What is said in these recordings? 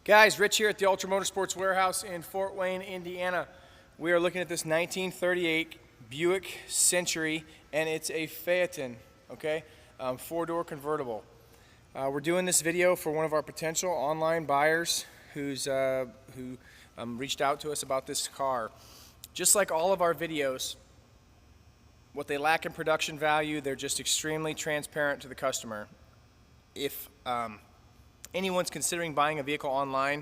Guys, Rich here at the Ultra Motorsports Warehouse in Fort Wayne, Indiana. We are looking at this 1938 Buick Century, and it's a Phaeton, okay? Four-door convertible. We're doing this video for one of our potential online buyers who reached out to us about this car. Just like all of our videos, what they lack in production value, they're just extremely transparent to the customer. If anyone's considering buying a vehicle online,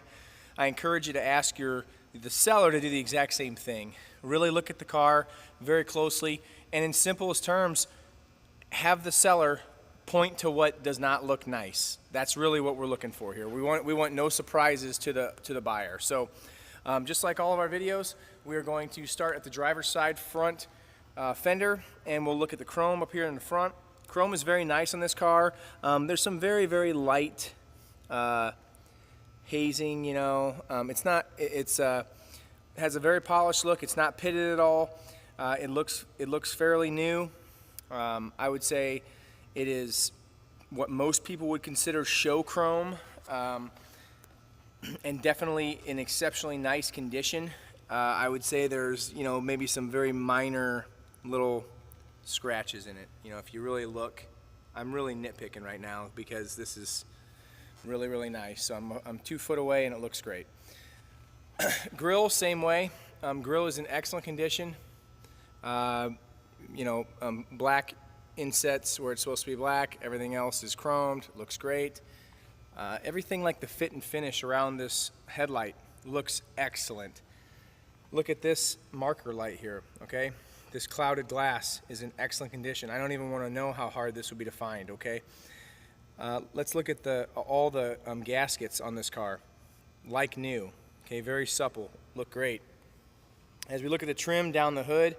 I encourage you to ask the seller to do the exact same thing. Really look at the car very closely, and in simplest terms, have the seller point to what does not look nice. That's really what we're looking for here. We want no surprises to the buyer. So just like all of our videos, we are going to start at the driver's side front fender, and we'll look at the chrome up here in the front. Chrome is very nice on this car. There's some very, very light hazing, you know. It has a very polished look. It's not pitted at all. It looks fairly new. I would say it is what most people would consider show chrome, and definitely in exceptionally nice condition. I would say there's, you know, maybe some very minor little scratches in it. You know, if you really look, I'm really nitpicking right now because this is really, really nice. So I'm 2 foot away and it looks great. Grill, same way. Grill is in excellent condition. Black insets where it's supposed to be black. Everything else is chromed. Looks great. Everything like the fit and finish around this headlight looks excellent. Look at this marker light here, okay? This clouded glass is in excellent condition. I don't even want to know how hard this would be to find, okay? Let's look at all the gaskets on this car. Like new, okay, very supple, look great. As we look at the trim down the hood,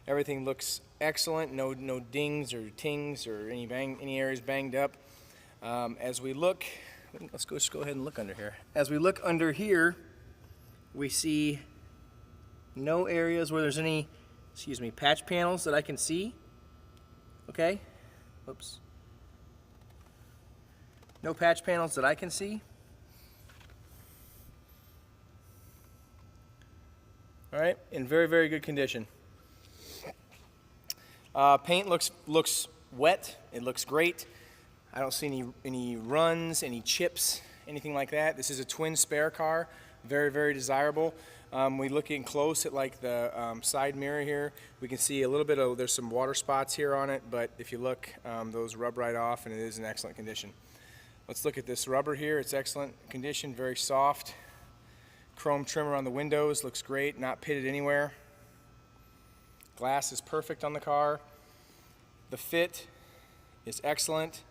everything looks excellent. No dings or tings or any areas banged up. As we look, let's just go ahead and look under here. As we look under here, we see no areas where there's any, patch panels that I can see. Okay, whoops. No patch panels that I can see. All right, in very, very good condition. Paint looks wet. It looks great. I don't see any runs, any chips, anything like that. This is a twin spare car. Very, very desirable. We look in close at like the side mirror here. We can see a little bit of, there's some water spots here on it, but if you look, those rub right off and it is in excellent condition. Let's look at this rubber here. It's excellent condition, very soft. Chrome trim around the windows, looks great, not pitted anywhere. Glass is perfect on the car. The fit is excellent.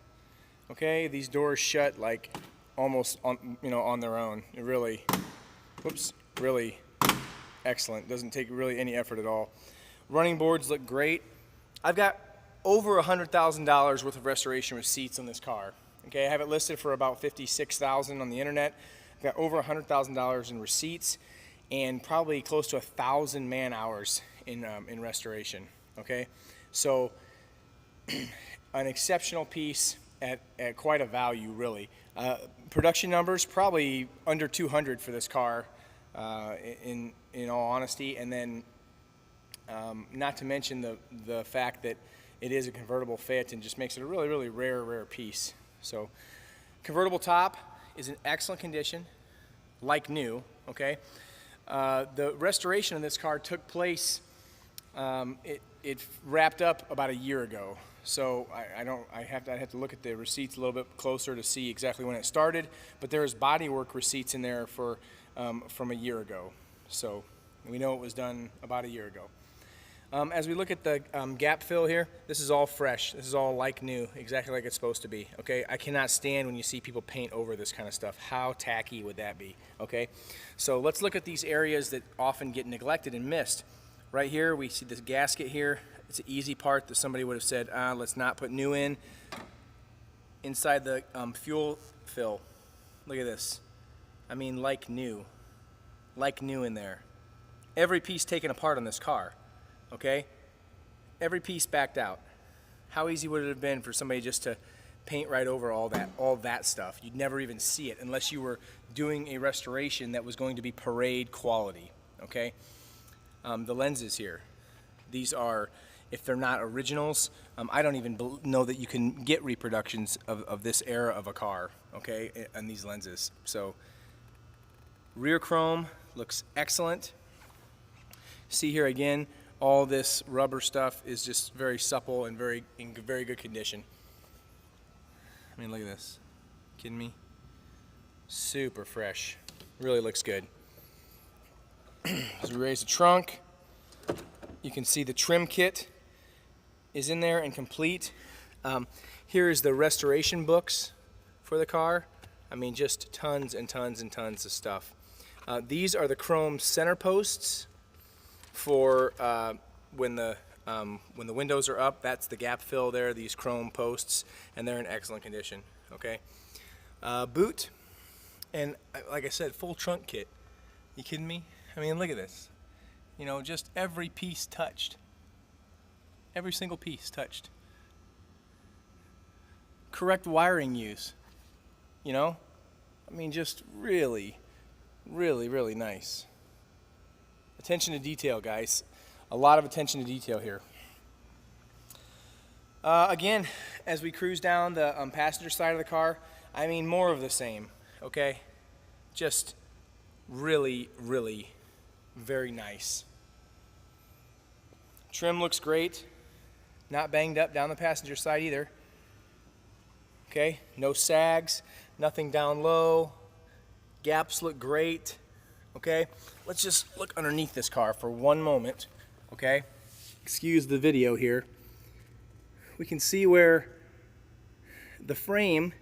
Okay, these doors shut like almost on their own. It really, really excellent. Doesn't take really any effort at all. Running boards look great. I've got over $100,000 worth of restoration receipts on this car. Okay, I have it listed for about $56,000 on the internet. I've got over $100,000 in receipts and probably close to 1,000 man hours in restoration. Okay, so an exceptional piece at quite a value, really. Production numbers probably under 200 for this car, in all honesty, and then not to mention the fact that it is a convertible Phaeton just makes it a really, really rare piece. So, convertible top is in excellent condition, like new, okay? The restoration of this car took place, it wrapped up about a year ago. So I have to look at the receipts a little bit closer to see exactly when it started, but there is bodywork receipts in there from a year ago. So we know it was done about a year ago. As we look at the gap fill here, this is all fresh. This is all like new, exactly like it's supposed to be, okay? I cannot stand when you see people paint over this kind of stuff. How tacky would that be, okay? So let's look at these areas that often get neglected and missed. Right here, we see this gasket here. It's an easy part that somebody would have said, let's not put new in. Inside the fuel fill, look at this. I mean, like new in there. Every piece taken apart on this car. Okay, every piece backed out. How easy would it have been for somebody just to paint right over all that stuff. You'd never even see it unless you were doing a restoration that was going to be parade quality, okay? The lenses here, these are, if they're not originals, I don't even know that you can get reproductions of this era of a car, okay, and these lenses. So rear chrome looks excellent. See here again, all this rubber stuff is just very supple and in very good condition. I mean, look at this. Kidding me? Super fresh. Really looks good. As we raise the trunk, you can see the trim kit is in there and complete. Here is the restoration books for the car. I mean, just tons and tons and tons of stuff. These are the chrome center posts for when the windows are up. That's the gap fill there, these chrome posts, and they're in excellent condition, okay? Boot, and like I said, full trunk kit. You kidding me? I mean, look at this. You know, just every piece touched. Every single piece touched. Correct wiring use, you know? I mean, just really, really, really nice. Attention to detail, guys. A lot of attention to detail here. Again, as we cruise down the passenger side of the car, I mean, more of the same, okay? Just really, really very nice. Trim looks great. Not banged up down the passenger side either. Okay, no sags, nothing down low. Gaps look great. Okay, let's just look underneath this car for one moment. Okay, excuse the video here. We can see where the frame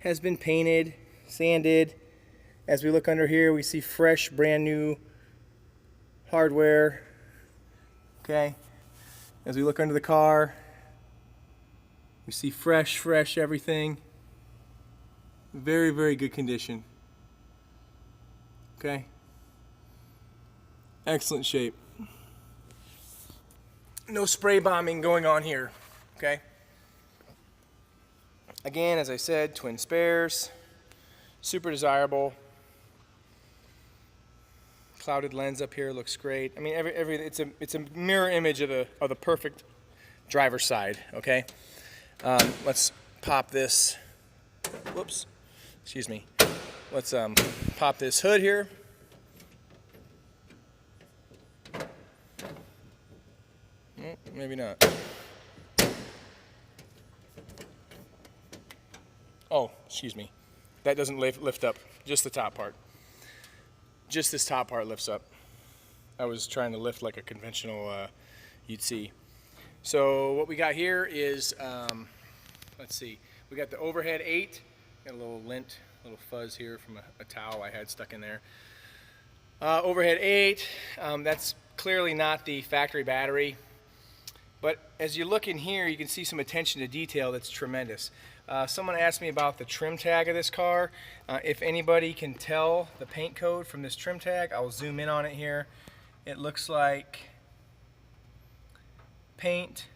has been painted, sanded. As we look under here, we see fresh, brand new hardware. Okay, as we look under the car, we see fresh everything. Very, very good condition. Okay, excellent shape. No spray bombing going on here, okay? Again, as I said, twin spares, super desirable. Clouded lens up here looks great. I mean, it's a mirror image of the perfect driver's side, okay? Let's pop this, whoops, excuse me. Let's pop this hood here. Maybe not. Oh, excuse me. That doesn't lift up, just the top part. Just this top part lifts up. I was trying to lift like a conventional you'd see. So what we got here is, let's see, we got the overhead 8, got a little lint, little fuzz here from a towel I had stuck in there. Overhead 8, that's clearly not the factory battery. But as you look in here, you can see some attention to detail that's tremendous. Someone asked me about the trim tag of this car. If anybody can tell the paint code from this trim tag, I'll zoom in on it here. It looks like paint.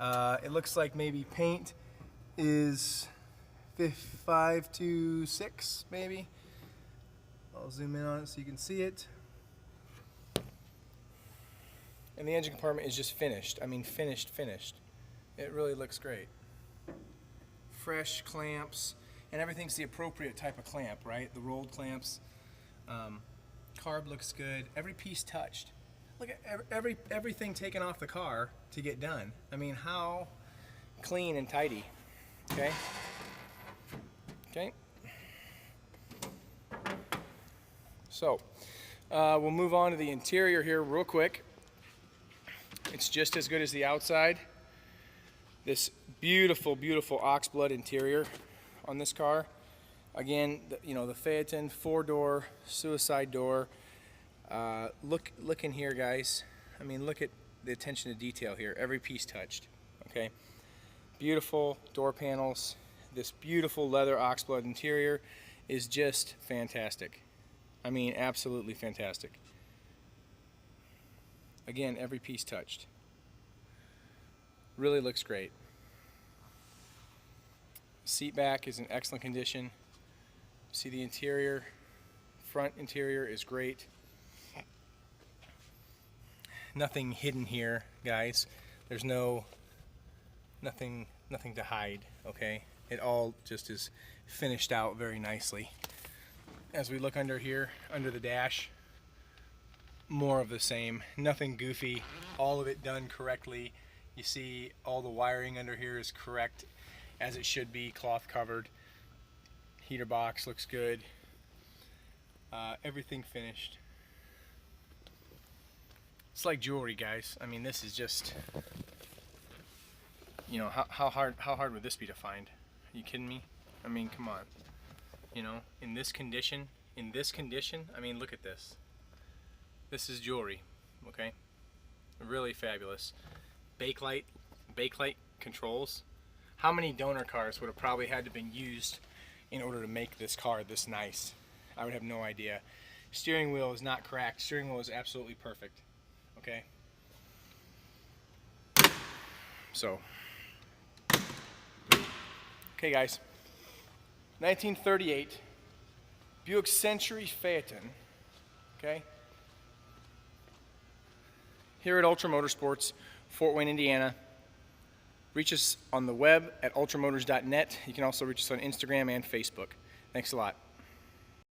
It looks like maybe paint is 5 to 6, maybe. I'll zoom in on it so you can see it. And the engine compartment is just finished. I mean, finished. It really looks great. Fresh clamps, and everything's the appropriate type of clamp, right? The rolled clamps. Carb looks good. Every piece touched. Look at everything taken off the car to get done. I mean, how clean and tidy. Okay. Okay. So, we'll move on to the interior here real quick. It's just as good as the outside. This beautiful, beautiful oxblood interior on this car. Again, the Phaeton 4-door suicide door. Look in here, guys. I mean, look at the attention to detail here. Every piece touched. Okay. Beautiful door panels. This beautiful leather oxblood interior is just fantastic. I mean, absolutely fantastic. Again, every piece touched. Really looks great. Seat back is in excellent condition. See the interior, front interior is great. Nothing hidden here, guys. There's nothing to hide, okay? It all just is finished out very nicely. As we look under here, under the dash, more of the same. Nothing goofy, all of it done correctly. You see all the wiring under here is correct as it should be, cloth covered. Heater box looks good. Everything finished. It's like jewelry, guys. I mean, this is just, you know, how hard would this be to find? Are you kidding me? I mean, come on. You know, in this condition, I mean, look at this. This is jewelry, okay? Really fabulous. Bakelite controls. How many donor cars would have probably had to have been used in order to make this car this nice? I would have no idea. Steering wheel is not cracked. Steering wheel is absolutely perfect, okay? So, okay guys, 1938 Buick Century Phaeton, okay? Here at Ultra Motorsports, Fort Wayne, Indiana. Reach us on the web at ultramotors.net. You can also reach us on Instagram and Facebook. Thanks a lot.